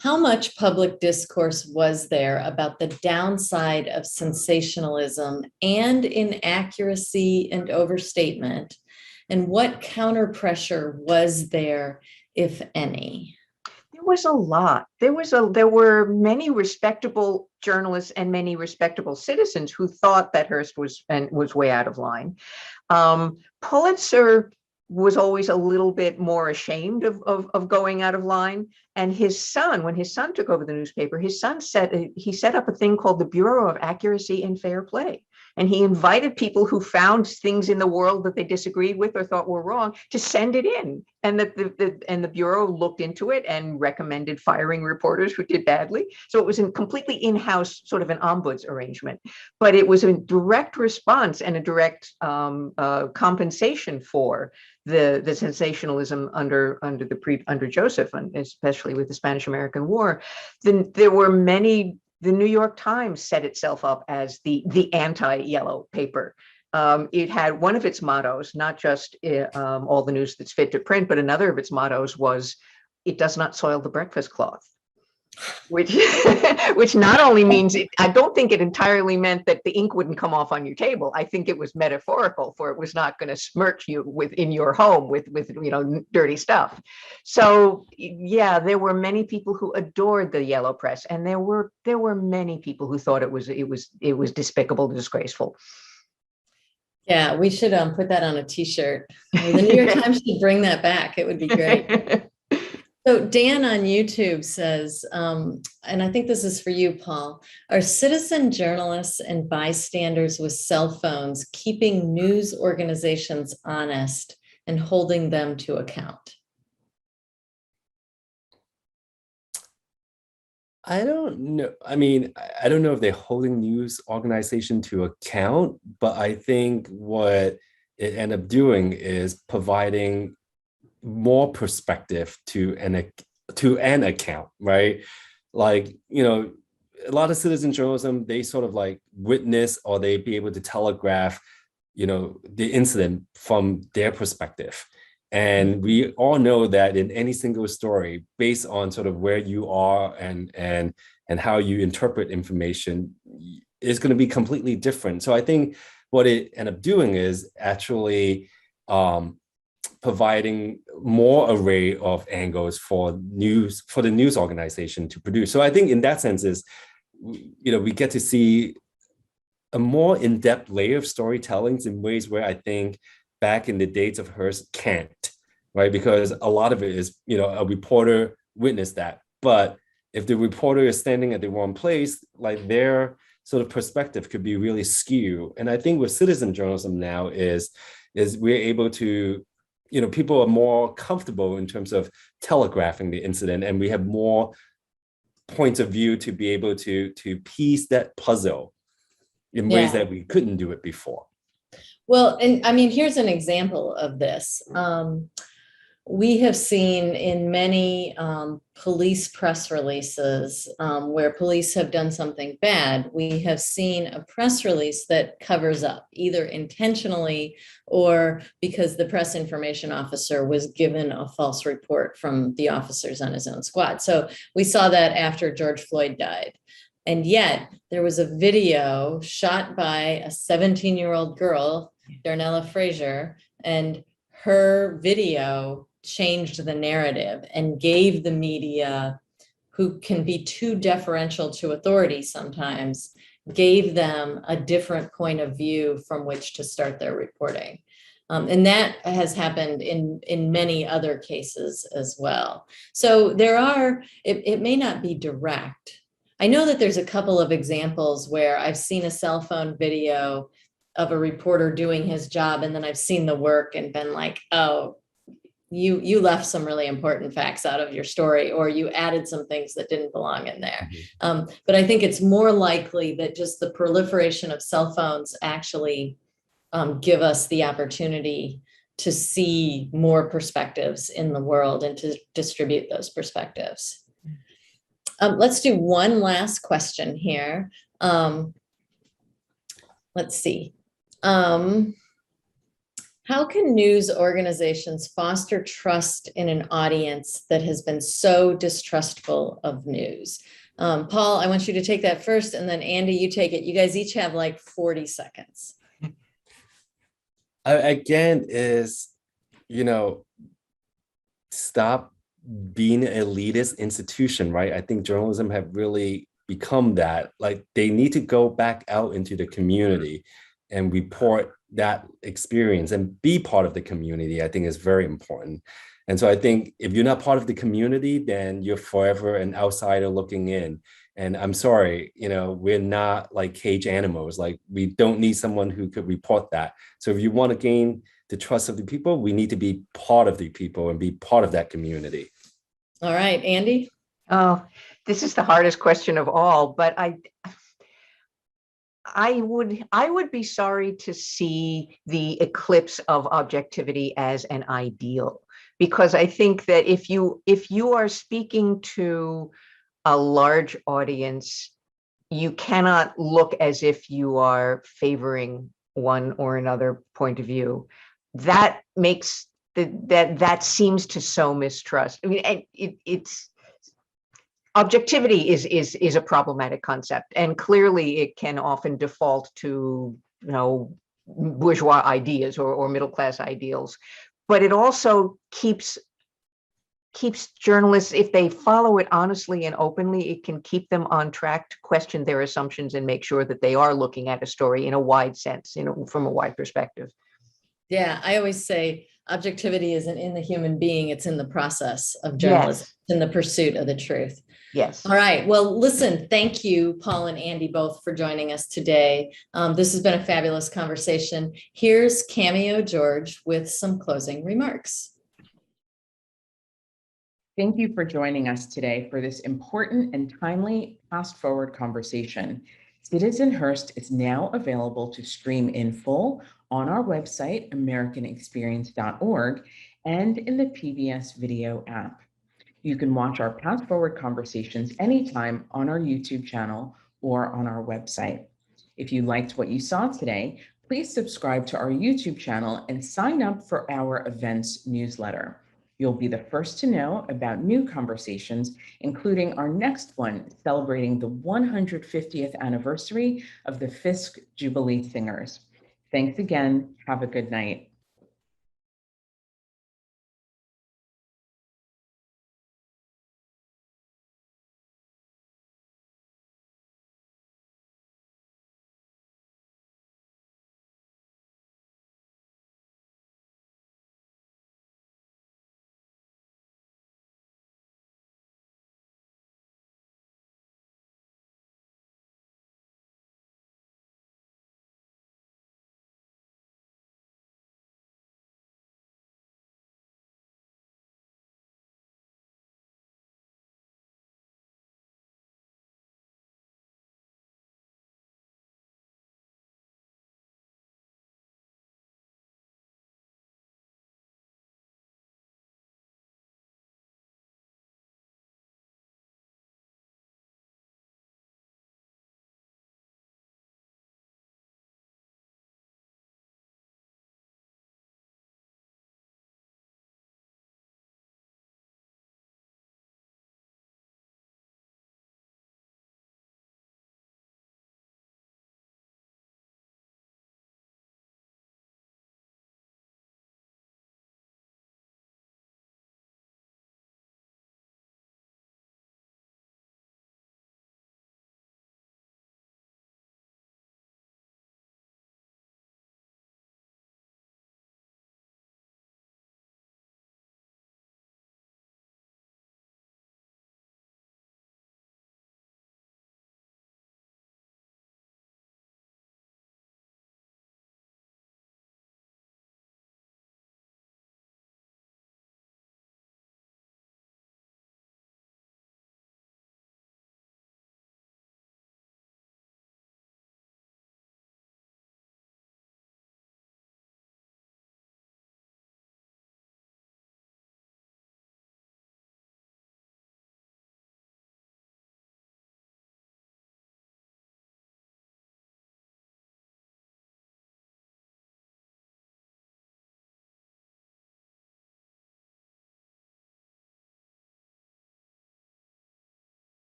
B: how much public discourse was there about the downside of sensationalism and inaccuracy and overstatement? And what counter pressure was there, if any?
C: There was a lot. There were many respectable journalists and many respectable citizens who thought that Hearst was way out of line. Pulitzer was always a little bit more ashamed of going out of line. And his son, when his son took over the newspaper, his son he set up a thing called the Bureau of Accuracy and Fair Play. And he invited people who found things in the world that they disagreed with or thought were wrong to send it in. And the Bureau looked into it and recommended firing reporters who did badly. So it was a completely in-house, sort of an ombuds arrangement. But it was a direct response and a direct compensation for the sensationalism under Joseph, and especially with the Spanish-American War. Then there were many. The New York Times set itself up as the anti-yellow paper. It had one of its mottos, not just all the news that's fit to print, but another of its mottos was, "It does not soil the breakfast cloth," which which not only means I don't think it entirely meant that the ink wouldn't come off on your table. I think it was metaphorical, for it was not going to smirch you in your home with dirty stuff. So yeah, there were many people who adored the yellow press, and there were many people who thought it was despicable, disgraceful.
B: Yeah, we should put that on a T-shirt. The New York Times should bring that back. It would be great. So Dan on YouTube says, and I think this is for you, Paul, are citizen journalists and bystanders with cell phones keeping news organizations honest and holding them to account?
D: I don't know. I mean, I don't know if they're holding news organization to account, but I think what it ended up doing is providing more perspective to an account, right? Like, a lot of citizen journalism, they sort of like witness, or they be able to telegraph, the incident from their perspective. And we all know that in any single story, based on sort of where you are and how you interpret information, is going to be completely different. So I think what it ended up doing is actually providing more array of angles for the news organization to produce. So I think in that sense is, we get to see a more in-depth layer of storytellings in ways where I think back in the days of Hearst can't, right? Because a lot of it is, a reporter witnessed that. But if the reporter is standing at the wrong place, like their sort of perspective could be really skewed. And I think with citizen journalism now is we're able to, people are more comfortable in terms of telegraphing the incident, and we have more points of view to be able to piece that puzzle in ways that we couldn't do it before.
B: Well, and I mean, here's an example of this. We have seen in many police press releases where police have done something bad, we have seen a press release that covers up, either intentionally or because the press information officer was given a false report from the officers on his own squad. So we saw that after George Floyd died. And yet there was a video shot by a 17-year-old girl, Darnella Frazier, and her video changed the narrative and gave the media, who can be too deferential to authority sometimes, gave them a different point of view from which to start their reporting. And that has happened in many other cases as well. So it may not be direct. I know that there's a couple of examples where I've seen a cell phone video of a reporter doing his job, and then I've seen the work and been like, oh, you left some really important facts out of your story, or you added some things that didn't belong in there. But I think it's more likely that just the proliferation of cell phones actually give us the opportunity to see more perspectives in the world and to distribute those perspectives. Let's do one last question here. Let's see. How can news organizations foster trust in an audience that has been so distrustful of news? Paul, I want you to take that first, and then Andy, you take it. You guys each have like 40 seconds.
D: Again, is, stop being an elitist institution, right? I think journalism have really become that. Like, they need to go back out into the community and report that experience and be part of the community, I think is very important. And so I think if you're not part of the community, then you're forever an outsider looking in. And I'm sorry, we're not like cage animals. Like, we don't need someone who could report that. So if you want to gain the trust of the people, we need to be part of the people and be part of that community.
B: All right, Andy?
C: Oh, this is the hardest question of all, but I would be sorry to see the eclipse of objectivity as an ideal, because I think that if you are speaking to a large audience, you cannot look as if you are favoring one or another point of view. That makes that seems to sow mistrust. I mean, it's objectivity is a problematic concept, and clearly it can often default to bourgeois ideas or middle class ideals, but it also keeps journalists, if they follow it honestly and openly, it can keep them on track to question their assumptions and make sure that they are looking at a story in a wide sense, from a wide perspective.
B: Yeah, I always say objectivity isn't in the human being, it's in the process of journalism,
C: Yes.
B: in the pursuit of the truth.
C: Yes.
B: All right. Well, listen, thank you, Paul and Andy, both for joining us today. This has been a fabulous conversation. Here's Cameo George with some closing remarks.
A: Thank you for joining us today for this important and timely fast-forward conversation. Citizenhurst is now available to stream in full on our website, americanexperience.org, and in the PBS video app. You can watch our fast-forward conversations anytime on our YouTube channel or on our website. If you liked what you saw today, please subscribe to our YouTube channel and sign up for our events newsletter. You'll be the first to know about new conversations, including our next one celebrating the 150th anniversary of the Fisk Jubilee Singers. Thanks again. Have a good night.